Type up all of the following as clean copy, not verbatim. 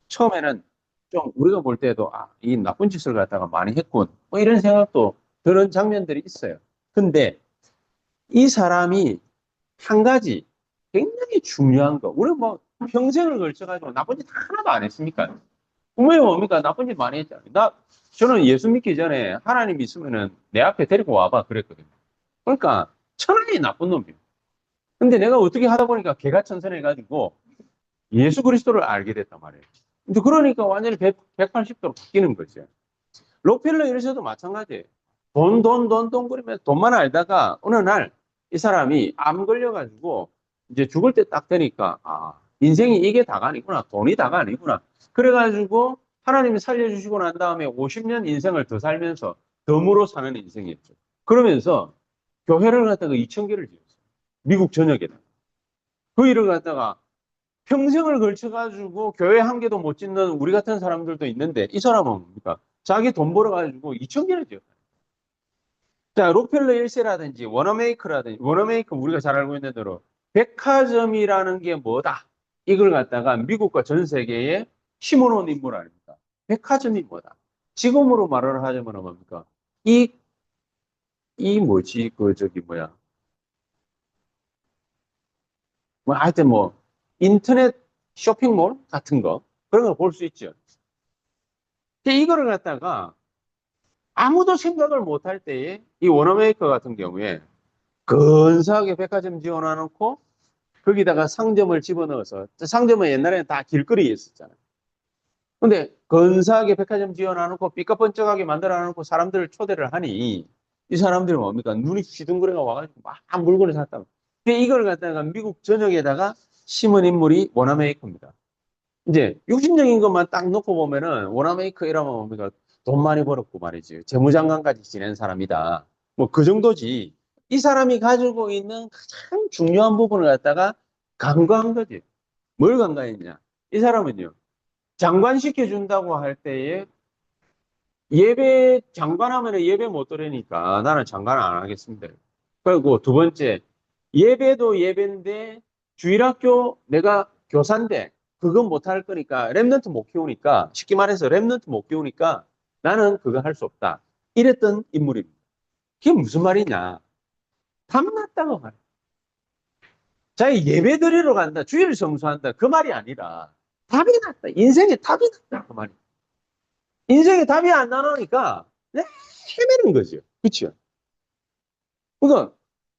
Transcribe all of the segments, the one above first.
처음에는 좀 우리가 볼 때도 이 나쁜 짓을 갖다가 많이 했군. 뭐 이런 생각도 드는 장면들이 있어요. 근데 이 사람이 한 가지 굉장히 중요한 거. 우리 뭐 평생을 걸쳐가지고 나쁜 짓 하나도 안 했습니까? 분명히 뭡니까? 나쁜 짓 많이 했잖아요. 저는 예수 믿기 전에 하나님 있으면은 내 앞에 데리고 와봐 그랬거든요. 그러니까 천하의 나쁜 놈이에요. 근데 내가 어떻게 하다 보니까 개가천선해가지고 예수 그리스도를 알게 됐단 말이에요. 근데 그러니까 완전히 180도로 바뀌는 거죠. 록펠러 일에서도 마찬가지예요. 돈 그러면 돈만 알다가 어느 날 이 사람이 암 걸려가지고 이제 죽을 때 딱 되니까 인생이 이게 다가 아니구나. 돈이 다가 아니구나. 그래가지고 하나님이 살려주시고 난 다음에 50년 인생을 더 살면서 덤으로 사는 인생이었죠. 그러면서 교회를 갖다가 2,000개를 지었어요. 미국 전역에다. 그 일을 갖다가 평생을 걸쳐가지고 교회 한 개도 못 짓는 우리 같은 사람들도 있는데 이 사람은 뭡니까? 자기 돈 벌어가지고 2,000개를 지었어요. 자, 록펠러 1세라든지 워너메이커라든지 워너메이커 우리가 잘 알고 있는 대로 백화점이라는 게 뭐다? 이걸 갖다가 미국과 전 세계에 심어놓은 인물 아닙니까? 백화점이 뭐다? 지금으로 말을 하자면 뭡니까? 이, 이 뭐지? 저기 뭐야? 뭐 하여튼 뭐 인터넷 쇼핑몰 같은 거 그런 거 볼 수 있죠. 이거를 갖다가 아무도 생각을 못할 때에 이 워너메이커 같은 경우에 근사하게 백화점 지어놔놓고 거기다가 상점을 집어넣어서 상점은 옛날에는 다 길거리에 있었잖아요. 근데 근사하게 백화점 지어놔놓고 삐까뻔쩍하게 만들어놔놓고 사람들을 초대를 하니 이 사람들이 뭡니까? 눈이 휘둥그레가 와가지고 막 물건을 샀다. 근데 이걸 갖다가 미국 전역에다가 심은 인물이 워너메이커입니다. 이제 60년인 것만 딱 놓고 보면은 워너메이커 이러면 뭡니까? 돈 많이 벌었고 말이지. 재무장관까지 지낸 사람이다. 뭐 그 정도지. 이 사람이 가지고 있는 가장 중요한 부분을 갖다가 간과한 거지. 뭘 간과했냐? 이 사람은요. 장관 시켜준다고 할 때에 예배 장관하면 예배 못 드리니까 나는 장관 안 하겠습니다. 그리고 두 번째 예배도 예배인데 주일학교 내가 교사인데 그건 못 할 거니까 랩런트 못 키우니까 쉽게 말해서 랩런트 못 키우니까 나는 그거 할 수 없다. 이랬던 인물입니다. 그게 무슨 말이냐? 탐났다고 말이야. 자기 예배 드리러 간다. 주일 성수한다. 그 말이 아니라 답이 났다. 인생에 답이 났다. 그 말이야. 인생에 답이 안 나오니까 헤매는 거죠. 그렇죠? 그러니까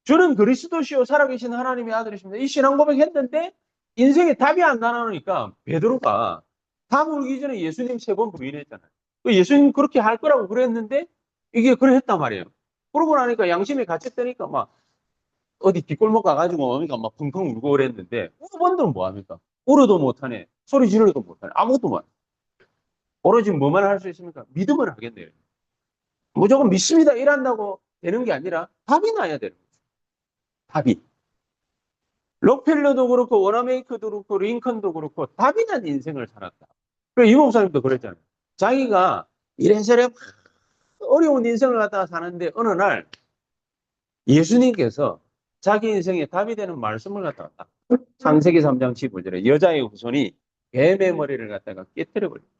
저는 그리스도시요 살아계신 하나님의 아들이십니다. 이 신앙 고백했는데 인생에 답이 안 나오니까 베드로가 다 부르기 전에 예수님 3번 부인했잖아요. 예수님 그렇게 할 거라고 그랬는데 이게 그래 했단 말이에요. 그러고 나니까 양심이 갇혔다니까 막 어디 뒷골목 가가지고 뭡니까 막 펑펑 울고 그랬는데 우리번들은 뭐합니까? 울어도 못하네. 소리 지르도 못하네. 아무것도 못 하네. 오로지 뭐만 할 수 있습니까? 믿음을 하겠네요. 무조건 믿습니다. 일한다고 되는 게 아니라 답이 나야 되는 거죠. 답이. 록펠러도 그렇고 워너메이커도 그렇고 링컨도 그렇고 답이 난 인생을 살았다. 이 목사님도 그랬잖아요. 자기가 이래저래 어려운 인생을 갖다가 사는데 어느 날 예수님께서 자기 인생에 답이 되는 말씀을 갖다가 딱 창세기 3장 15절에 여자의 후손이 뱀의 머리를 갖다가 깨뜨려 버립니다.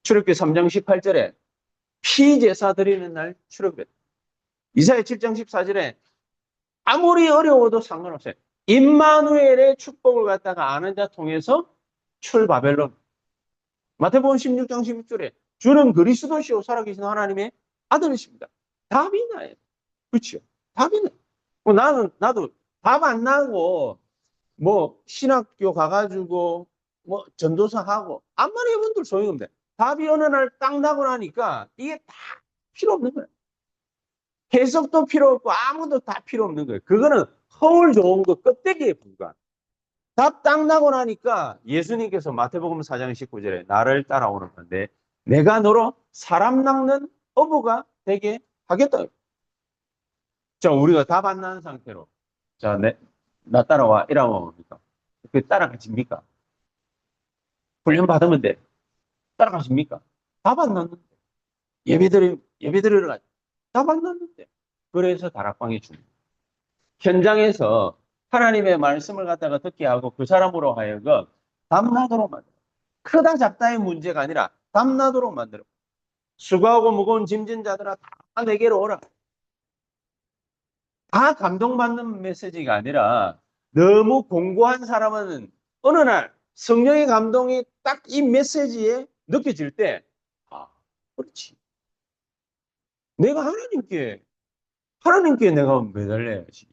출애굽기 3장 18절에 피제사 드리는 날 출애굽했다. 이사야 7장 14절에 아무리 어려워도 상관없어요. 임마누엘의 축복을 갖다가 아는 자 통해서 출바벨론. 마태복음 16장 16절에 주는 그리스도시요 살아계신 하나님의 아들이십니다. 답이 나요. 그렇죠? 답이 나. 나도 답 안 나고 뭐 신학교 가가지고 뭐 전도사 하고 암만 해본들 소용없는데 답이 어느 날 딱 나고 나니까 이게 다 필요 없는 거예요. 해석도 필요 없고 아무도 다 필요 없는 거예요. 그거는 허울 좋은 거 껍데기에 불과한. 답 딱 나고 나니까 예수님께서 마태복음 4장 19절에 나를 따라오는 건데 내가 너로 사람 낚는 어부가 되게 하겠다. 자, 우리가 답 안 나는 상태로 자, 나 따라와 이러면 뭡니까? 그 따라가십니까? 훈련 받으면 돼. 따라가십니까? 답 안 났는데. 예배드리러 가죠. 답 안 났는데. 그래서 다락방에 줍니다. 현장에서 하나님의 말씀을 갖다가 듣게 하고 그 사람으로 하여금 답나도록 만들어요. 크다 작다의 문제가 아니라 담나도록 만들어. 수고하고 무거운 짐진 자들아 다 내게로 오라. 다 감동받는 메시지가 아니라 너무 공고한 사람은 어느 날 성령의 감동이 딱 이 메시지에 느껴질 때, 아, 그렇지. 내가 하나님께 내가 매달려야지.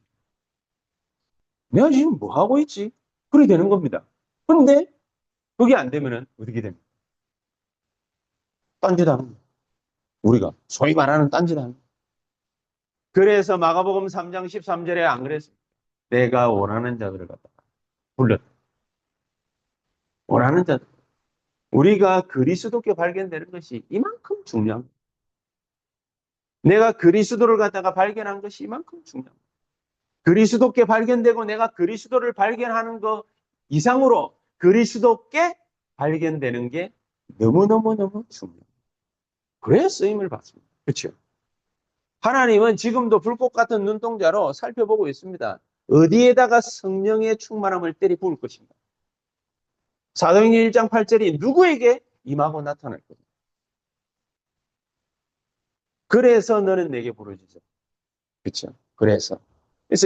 내가 지금 뭐 하고 있지? 그렇게 되는 겁니다. 그런데 그게 안 되면은 어떻게 됩니까? 딴짓하는 거예요. 우리가 소위 말하는 딴짓하는 거예요. 그래서 마가복음 3장 13절에 안 그랬습니까? 내가 원하는 자들을 갖다가 불렀다. 원하는 자들. 우리가 그리스도께 발견되는 것이 이만큼 중요한 거예요. 내가 그리스도를 갖다가 발견한 것이 이만큼 중요한 거예요. 그리스도께 발견되고 내가 그리스도를 발견하는 것 이상으로 그리스도께 발견되는 게 너무너무너무 중요해요. 그래야 쓰임을 받습니다. 그렇죠? 하나님은 지금도 불꽃 같은 눈동자로 살펴보고 있습니다. 어디에다가 성령의 충만함을 때리 부을 것인가? 사도행전 1장 8절이 누구에게 임하고 나타날 것인가? 그래서 너는 내게 부르짖어. 그렇죠? 그래서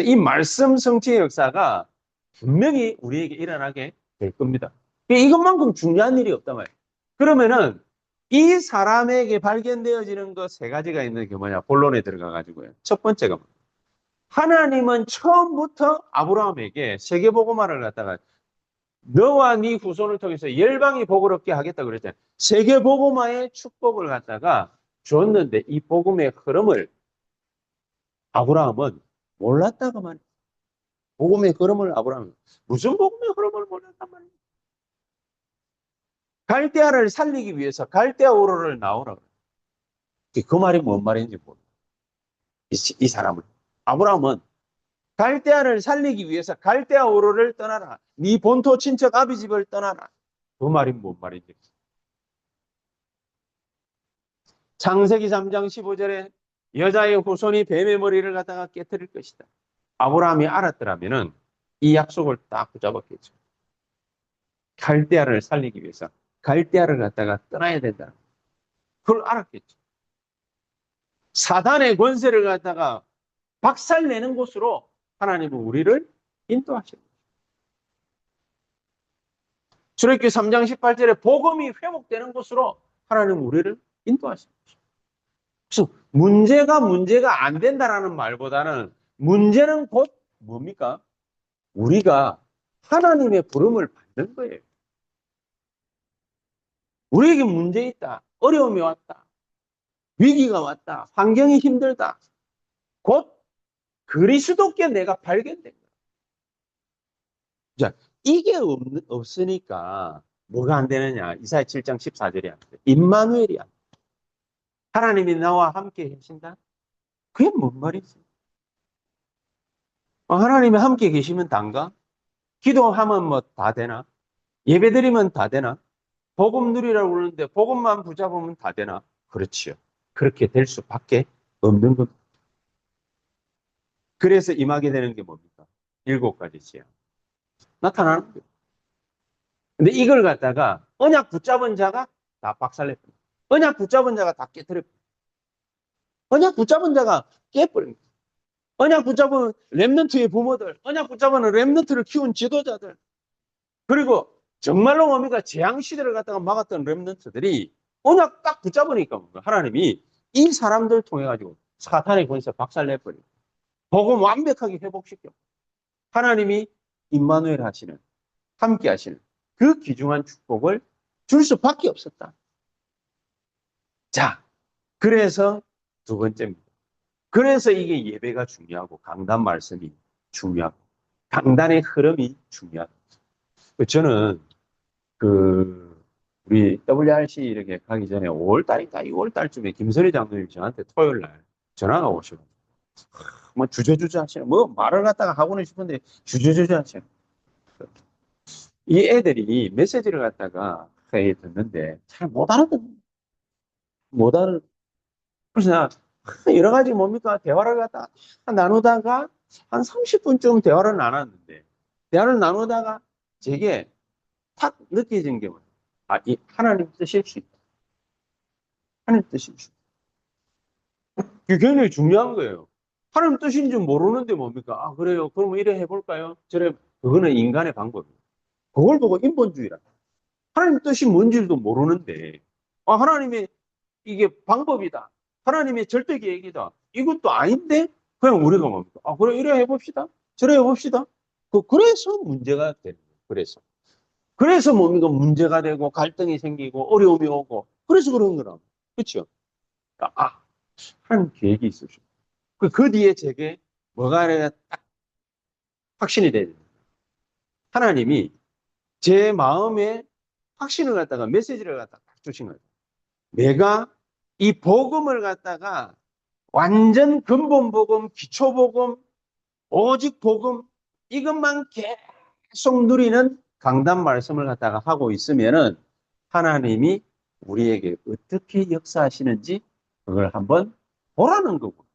이 말씀 성취의 역사가 분명히 우리에게 일어나게 될 겁니다. 이것만큼 중요한 일이 없단 말이에요. 그러면은 이 사람에게 발견되어지는 것 세 가지가 있는 게 뭐냐? 본론에 들어가 가지고요. 첫 번째가 하나님은 처음부터 아브라함에게 세계복음화를 갖다가 너와 네 후손을 통해서 열방이 복을 얻게 하겠다 그랬잖아요. 세계복음화의 축복을 갖다가 줬는데 이 복음의 흐름을 아브라함은 몰랐다고 말이에요. 복음의 흐름을 아브라함은 무슨 복음의 흐름을 몰랐단 말이에요. 갈대아를 살리기 위해서 갈대아 우르를 나오라고. 그 말이 뭔 말인지 모르겠어요. 이 사람은 아브라함은 갈대아를 살리기 위해서 갈대아 우르를 떠나라. 네 본토 친척 아비 집을 떠나라. 그 말이 뭔 말인지. 창세기 3장 15절에 여자의 후손이 뱀의 머리를 갖다가 깨뜨릴 것이다. 아브라함이 알았더라면은 이 약속을 딱 붙잡았겠죠. 갈대아를 살리기 위해서 갈대아를 갖다가 떠나야 된다. 그걸 알았겠죠. 사단의 권세를 갖다가 박살내는 곳으로 하나님은 우리를 인도하십니다. 출애굽기 3장 18절에 복음이 회복되는 곳으로 하나님은 우리를 인도하십니다. 그래서 문제가 안 된다라는 말보다는 문제는 곧 뭡니까? 우리가 하나님의 부름을 받는 거예요. 우리에게 문제 있다. 어려움이 왔다. 위기가 왔다. 환경이 힘들다. 곧 그리스도께 내가 발견된 거야. 자, 이게 없으니까 뭐가 안 되느냐? 이사야 7장 14절이 안 돼. 임마누엘이 안 돼. 하나님이 나와 함께 계신다? 그게 뭔 말이지? 하나님이 함께 계시면 단가? 기도하면 뭐 다 되나? 예배드리면 다 되나? 복음 누리라고 그러는데 복음만 붙잡으면 다 되나? 그렇지요. 그렇게 될 수밖에 없는 겁니다. 그래서 임하게 되는 게 뭡니까? 7가지 지향. 나타나는 거예요. 근데 이걸 갖다가 언약 붙잡은 자가 다 박살냈습니다. 언약 붙잡은 자가 다 깨뜨렸습니다. 언약 붙잡은 자가 깨버립니다. 언약 붙잡은 렘넌트의 부모들, 언약 붙잡은 렘넌트를 키운 지도자들, 그리고 정말로 뭡니까? 재앙시대를 갖다가 막았던 렘넌트들이 언약 딱 붙잡으니까 뭔가 하나님이 이 사람들 통해 가지고 사탄의 권세 박살내버리고 복음 완벽하게 회복시켜 하나님이 임마누엘 하시는 함께 하시는 그 귀중한 축복을 줄 수밖에 없었다. 자, 그래서 두 번째입니다. 그래서 이게 예배가 중요하고 강단 말씀이 중요하고 강단의 흐름이 중요하다. 저는 우리 WRC 이렇게 가기 전에 5월달인가 2월달쯤에 김선희 장로님 저한테 토요일날 전화가 오시고 뭐 주저주저 하시는 뭐 말을 갖다가 하고는 싶은데 주저주저 하시는 이 애들이 메시지를 갖다가 듣는데 잘 못 알아듣는 못 알아. 그래서 여러 가지 뭡니까 대화를 갖다가 나누다가 한 30분쯤 대화를 나눴는데 대화를 나누다가 제게 탁 느껴진 게 뭐예요? 이 하나님 뜻일 수 있다. 하나님 뜻일 수 있다. 그게 굉장히 중요한 거예요. 하나님 뜻인 줄 모르는데 뭡니까? 그래요. 그러면 이래 해볼까요? 저래, 그거는 인간의 방법이에요. 그걸 보고 인본주의라. 하나님 뜻이 뭔지도 모르는데, 하나님의 이게 방법이다. 하나님의 절대 계획이다. 이것도 아닌데, 그냥 우리가 뭡니까? 그래, 이래 해봅시다. 저래 해봅시다. 그래서 문제가 되는 거예요. 그래서 뭡니까? 문제가 되고, 갈등이 생기고, 어려움이 오고, 그래서 그런 거라. 그렇죠? 하나님 계획이 있으시고. 그 뒤에 제게 뭐가 딱 확신이 돼야 됩니다. 하나님이 제 마음에 확신을 갖다가 메시지를 갖다가 딱 주신 거예요. 내가 이 복음을 갖다가 완전 근본 복음, 기초 복음, 오직 복음 이것만 계속 누리는 강단 말씀을 갖다가 하고 있으면은 하나님이 우리에게 어떻게 역사하시는지 그걸 한번 보라는 거고.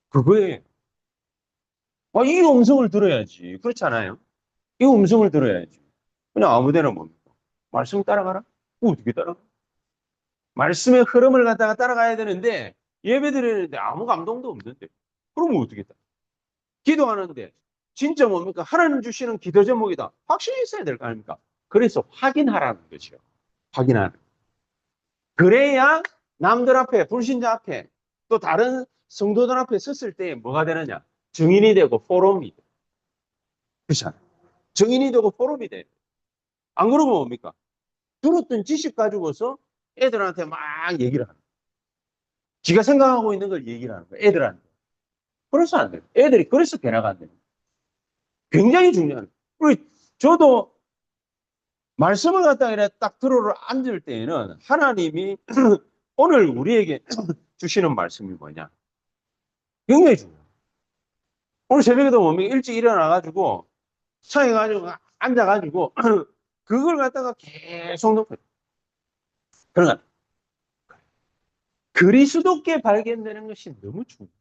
그거에 이 음성을 들어야지. 그렇지 않아요? 이 음성을 들어야지. 그냥 아무데나 뭡니까? 말씀 따라가라? 어떻게 따라가? 말씀의 흐름을 갖다가 따라가야 되는데 예배 드리는데 아무 감동도 없는데 그러면 어떻게 따라? 기도하는데 진짜 뭡니까? 하나님 주시는 기도 제목이다. 확신이 있어야 될 거 아닙니까? 그래서 확인하라는 거죠. 확인하는. 그래야 남들 앞에, 불신자 앞에, 또 다른 성도들 앞에 섰을 때 뭐가 되느냐? 증인이 되고 포럼이 돼. 그렇잖아요. 증인이 되고 포럼이 돼. 안 그러면 뭡니까? 들었던 지식 가지고서 애들한테 막 얘기를 하는 거예요. 지가 생각하고 있는 걸 얘기를 하는 거예요. 애들한테. 그래서 안 돼요. 애들이 그래서 변화가 안 돼요. 굉장히 중요한 거예요. 저도 말씀을 갖다가 이렇게 딱 들어로 앉을 때에는 하나님이 오늘 우리에게 주시는 말씀이 뭐냐? 굉장히 중요해요. 오늘 새벽에도 뭡니까? 일찍 일어나가지고 차에 가지고 앉아가지고 그걸 갖다가 계속 놓고 그러니까 그리스도께 발견되는 것이 너무 중요해요.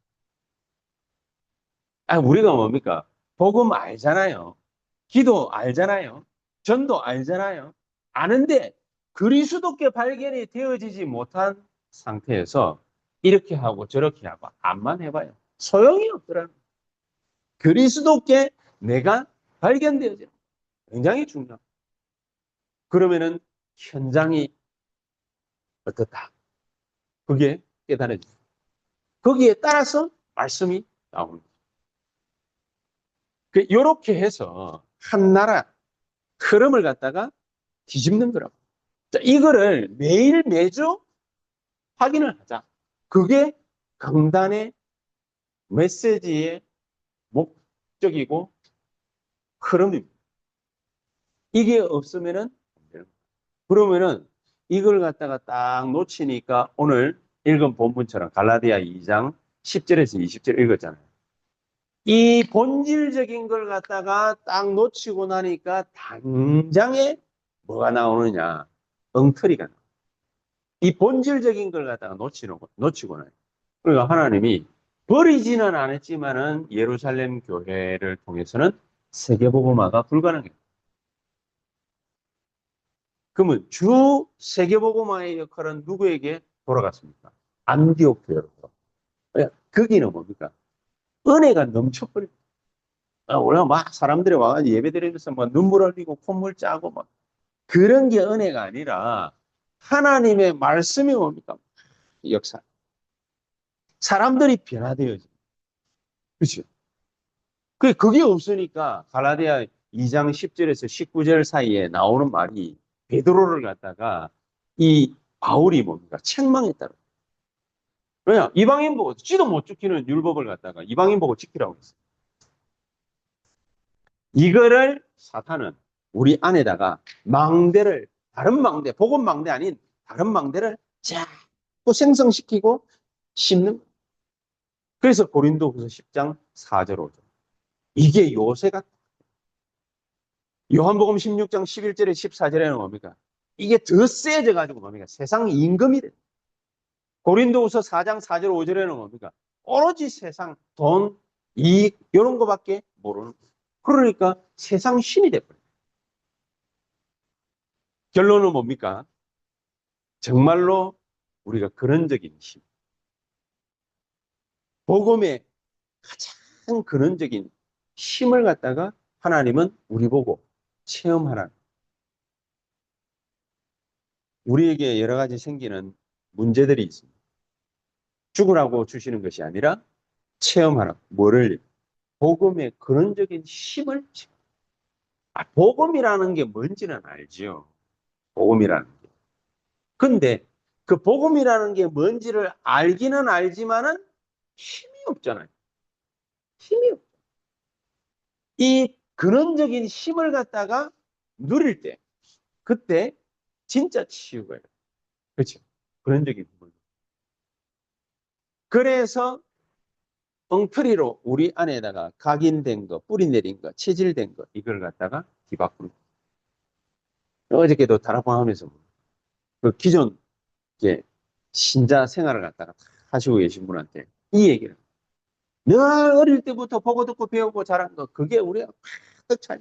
우리가 뭡니까? 복음 알잖아요. 기도 알잖아요. 전도 알잖아요. 아는데 그리스도께 발견이 되어지지 못한 상태에서 이렇게 하고 저렇게 하고 암만 해봐요. 소용이 없더라는 거예요. 그리스도께 내가 발견되어지는 굉장히 중요합니다. 그러면은 현장이 어떻다? 그게 깨달아집니다. 거기에 따라서 말씀이 나옵니다. 이렇게 해서 한 나라 흐름을 갖다가 뒤집는 거라고. 자, 이거를 매일 매주 확인을 하자. 그게 강단의 메시지의 목적이고 흐름입니다. 이게 없으면은 그러면은 이걸 갖다가 딱 놓치니까 오늘 읽은 본문처럼 갈라디아 2장 10절에서 20절 읽었잖아요. 이 본질적인 걸 갖다가 딱 놓치고 나니까 당장에 뭐가 나오느냐? 엉터리가 나와요. 이 본질적인 걸 갖다가 놓치고 나요. 그러니까 하나님이 버리지는 않았지만은 예루살렘 교회를 통해서는 세계복음화가 불가능해요. 그러면 주 세계복음화의 역할은 누구에게 돌아갔습니까? 안디옥 교회로. 거기는 뭡니까? 은혜가 넘쳐버립니다. 원래 막 사람들이 와가지고 예배 드리면서 막 눈물 흘리고 콧물 짜고 막 그런 게 은혜가 아니라 하나님의 말씀이 뭡니까? 역사. 사람들이 변화되어지. 그렇죠? 그게 없으니까 갈라디아 2장 10절에서 19절 사이에 나오는 말이 베드로를 갖다가 이 바울이 뭡니까? 책망했다고. 왜냐? 이방인 보고 지도 못 지키는 율법을 갖다가 이방인 보고 지키라고 했어요. 이거를 사탄은 우리 안에다가 망대를 다른 망대, 복음 망대 아닌 다른 망대를 자꾸 생성시키고 심는 거예요. 그래서 고린도후서 10장 4절 5절. 이게 요새가 요한복음 16장 11절에 14절에는 뭡니까? 이게 더 세져 가지고 뭡니까? 세상 임금이 돼. 고린도후서 4장 4절 5절에는 뭡니까? 오로지 세상 돈, 이익 이런 거밖에 모르는 거예요. 그러니까 세상 신이 돼버려요. 결론은 뭡니까? 정말로 우리가 근원적인 힘, 복음의 가장 근원적인 힘을 갖다가 하나님은 우리 보고 체험하라. 우리에게 여러 가지 생기는 문제들이 있습니다. 죽으라고 주시는 것이 아니라 체험하라. 뭐를? 복음의 근원적인 힘을 체험. 복음이라는 게 뭔지는 알지요. 복음이라는 게. 근데 그 복음이라는 게 뭔지를 알기는 알지만은 힘이 없잖아요. 힘이 없. 이 근원적인 힘을 갖다가 누릴 때, 그때 진짜 치유가. 그렇죠. 근원적인 힘을. 그래서 엉터리로 우리 안에다가 각인된 거, 뿌리 내린 거, 체질된 거, 이걸 갖다가 뒤바꾸는. 어저께도 다락방 하면서 그 기존 이제 신자 생활을 갖다가 하시고 계신 분한테 이 얘기를. 늘 어릴 때부터 보고 듣고 배우고 자란 거, 그게 우리가 가득 차.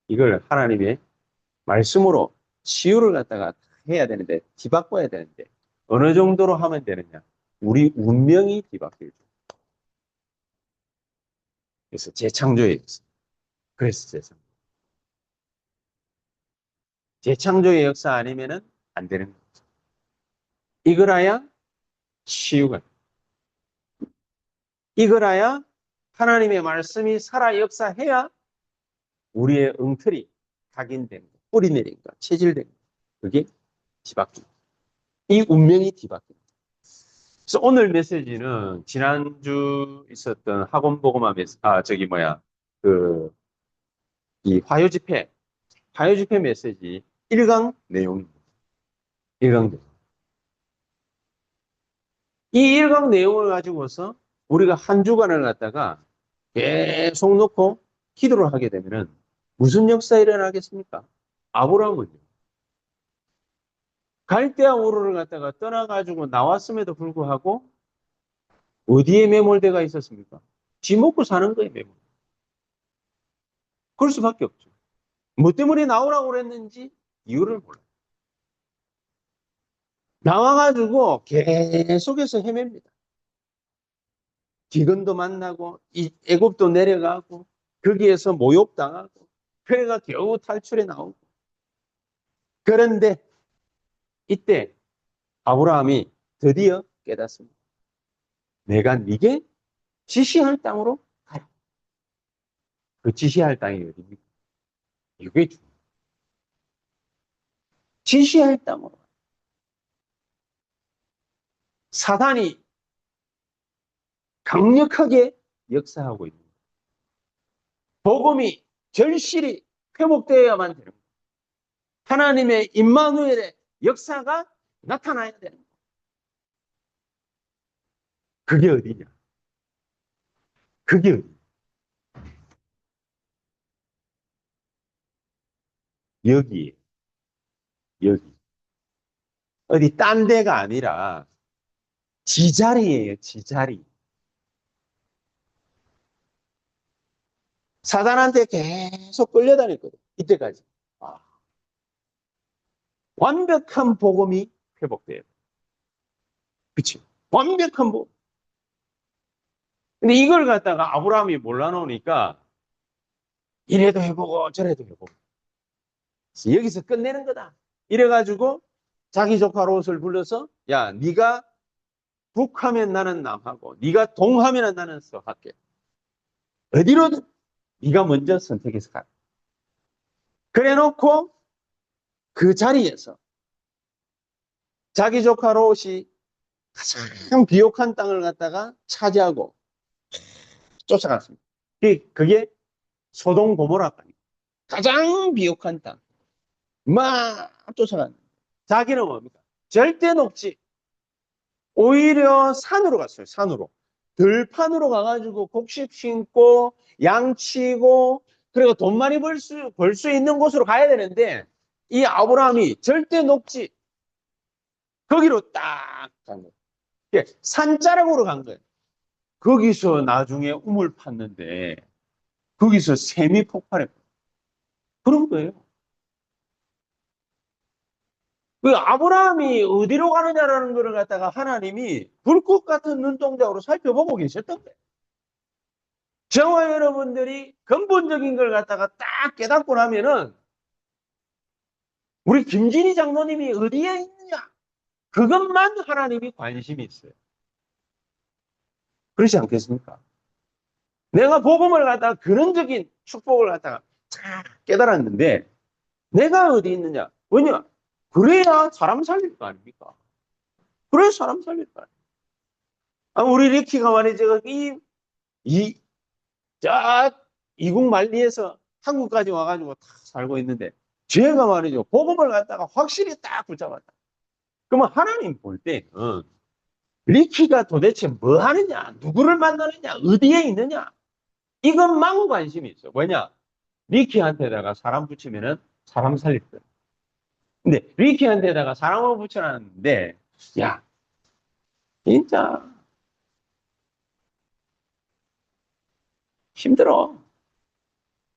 이걸 하나님의 말씀으로 치유를 갖다가 해야 되는데, 뒤바꿔야 되는데, 어느 정도로 하면 되느냐? 우리 운명이 뒤바뀌죠. 그래서 재창조의 역사. 그래서 재창조의 역사 아니면은 안 되는 거죠. 이거라야 치유가. 이거라야 하나님의 말씀이 살아 역사해야 우리의 엉터리, 각인된 거, 뿌리 내린 거, 체질된 거, 그게 뒤바뀝니다. 이 운명이 뒤바뀝니다. 그래서 오늘 메시지는 지난주 있었던 학원 복음화 메시지, 이 화요 집회 메시지 1강 내용입니다. 1강 내용. 이 1강 내용을 가지고서 우리가 한 주간을 갖다가 계속 놓고 기도를 하게 되면은 무슨 역사 일어나겠습니까? 아브라함은요. 갈대아 우르를 갖다가 떠나가지고 나왔음에도 불구하고 어디에 매몰대가 있었습니까? 쥐 먹고 사는 거에 매몰. 그럴 수밖에 없죠. 뭐 때문에 나오라고 그랬는지 이유를 몰라요. 나와가지고 계속해서 헤맵니다. 기근도 만나고 애굽도 내려가고 거기에서 모욕당하고 그래가 겨우 탈출해 나오고. 그런데 이때 아브라함이 드디어 깨닫습니다. 내가 네게 지시할 땅으로 가라. 그 지시할 땅이 어디입니까? 이게 중요해요. 지시할 땅으로. 사단이 강력하게 역사하고 있는 거예요. 복음이 절실히 회복되어야만 되는 거예요. 하나님의 임마누엘의 역사가 나타나야 되는 거예요. 그게 어디냐? 그게 어디냐? 여기, 여기. 어디 딴 데가 아니라 지자리예요, 지자리. 사단한테 계속 끌려다녔거든, 이때까지. 아, 완벽한 복음이 회복돼요. 그치? 완벽한 복음. 근데 이걸 갖다가 아브라함이 몰라놓으니까 이래도 해보고 저래도 해보고. 여기서 끝내는 거다. 이래가지고 자기 조카 롯을 불러서 야, 네가 북하면 나는 남하고 네가 동하면 나는 서할게. 어디로든 네가 먼저 선택해서 가. 그래놓고 그 자리에서 자기 조카 롯이 가장 비옥한 땅을 갖다가 차지하고 쫓아갔습니다. 그게 소돔 고모라 땅입니다. 가장 비옥한 땅. 막 쫓아갔는데 자기는 뭡니까? 절대 녹지. 오히려 산으로 갔어요. 산으로. 들판으로 가가지고 곡식 심고 양치고 그리고 돈 많이 벌 수 있는 곳으로 가야 되는데 이 아브라함이 절대 녹지. 거기로 딱 간 거예요. 산자락으로 간 거예요. 거기서 나중에 우물 팠는데 거기서 샘이 폭발했고 그런 거예요. 그 아브라함이 어디로 가느냐라는 것을 갖다가 하나님이 불꽃 같은 눈동자로 살펴보고 계셨던 거예요. 저와 여러분들이 근본적인 걸 갖다가 딱 깨닫고 나면은 우리 김진희 장로님이 어디에 있느냐? 그것만 하나님이 관심이 있어요. 그렇지 않겠습니까? 내가 복음을 갖다가 근원적인 축복을 갖다가 쫙 깨달았는데 내가 어디 있느냐? 왜냐? 그래야 사람 살릴 거 아닙니까? 그래야 사람 살릴 거 아닙니까? 우리 리키가 말이죠. 이국 만리에서 한국까지 와가지고 다 살고 있는데 제가 말이죠. 복음을 갖다가 확실히 딱 붙잡았다. 그러면 하나님 볼 때, 리키가 도대체 뭐 하느냐? 누구를 만나느냐? 어디에 있느냐? 이것만 관심이 있어. 왜냐? 리키한테다가 사람 붙이면은 사람 살릴 거야. 근데 리키한테다가 사람을 붙여놨는데, 야, 진짜 힘들어.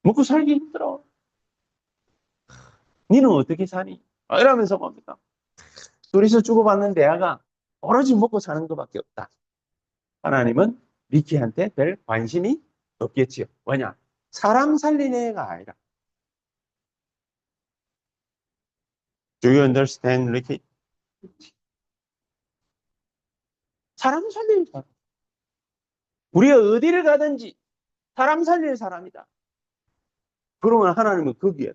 먹고 살기 힘들어. 니는 어떻게 사니? 이러면서 뭡니까? 둘이서 주고받는 대화가 오로지 먹고 사는 것밖에 없다. 하나님은 리키한테 별 관심이 없겠지요. 왜냐? 사람 살리는 애가 아니라. Do you understand, 리키? 사람 살리는 사람. 우리가 어디를 가든지 사람 살릴 사람이다. 그러면 하나님은 거기에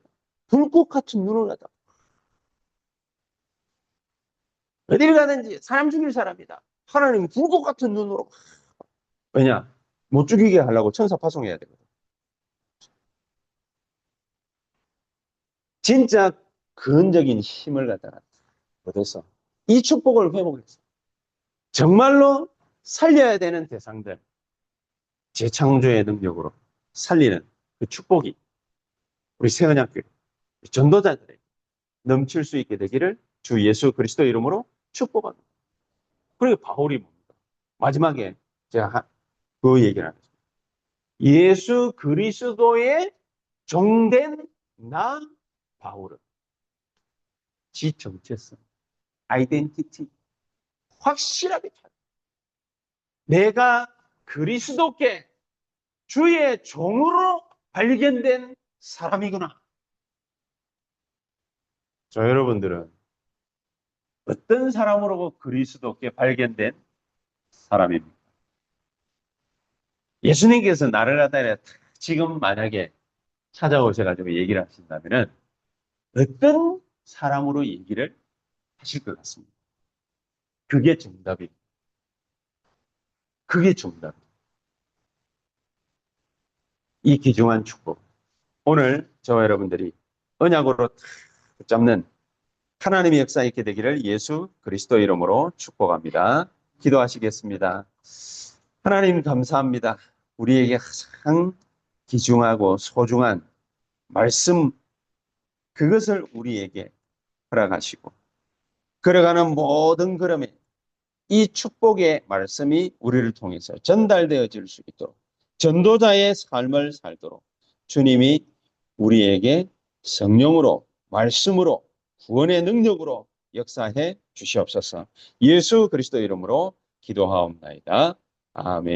불꽃 같은 눈을 갖다. 어디를 가든지 사람 죽일 사람이다. 하나님은 불꽃 같은 눈으로. 왜냐? 못 죽이게 하려고 천사 파송해야 되거든. 진짜 근원적인 힘을 갖다가 얻어서 이 축복을 회복했어. 정말로 살려야 되는 대상들, 재창조의 능력으로 살리는 그 축복이 우리 새언약교회 전도자들에게 넘칠 수 있게 되기를 주 예수 그리스도 이름으로 축복합니다. 그리고 바울이 뭡니까? 마지막에 제가 그 얘기를 하겠습니다. 예수 그리스도의 종된 나 바울은 지 정체성, 아이덴티티 확실하게 찾아. 내가 그리스도께 주의 종으로 발견된 사람이구나. 저 여러분들은 어떤 사람으로 그리스도께 발견된 사람입니까? 예수님께서 나를 갖다가 지금 만약에 찾아오셔가지고 얘기를 하신다면은 어떤 사람으로 얘기를 하실 것 같습니다. 그게 정답입니다. 그게 정답. 이 귀중한 축복. 오늘 저와 여러분들이 언약으로 붙잡는 하나님의 역사 있게 되기를 예수 그리스도 이름으로 축복합니다. 기도하시겠습니다. 하나님 감사합니다. 우리에게 가장 귀중하고 소중한 말씀, 그것을 우리에게 허락하시고 걸어가는 모든 걸음에 이 축복의 말씀이 우리를 통해서 전달되어질 수 있도록 전도자의 삶을 살도록 주님이 우리에게 성령으로 말씀으로 구원의 능력으로 역사해 주시옵소서. 예수 그리스도 이름으로 기도하옵나이다. 아멘.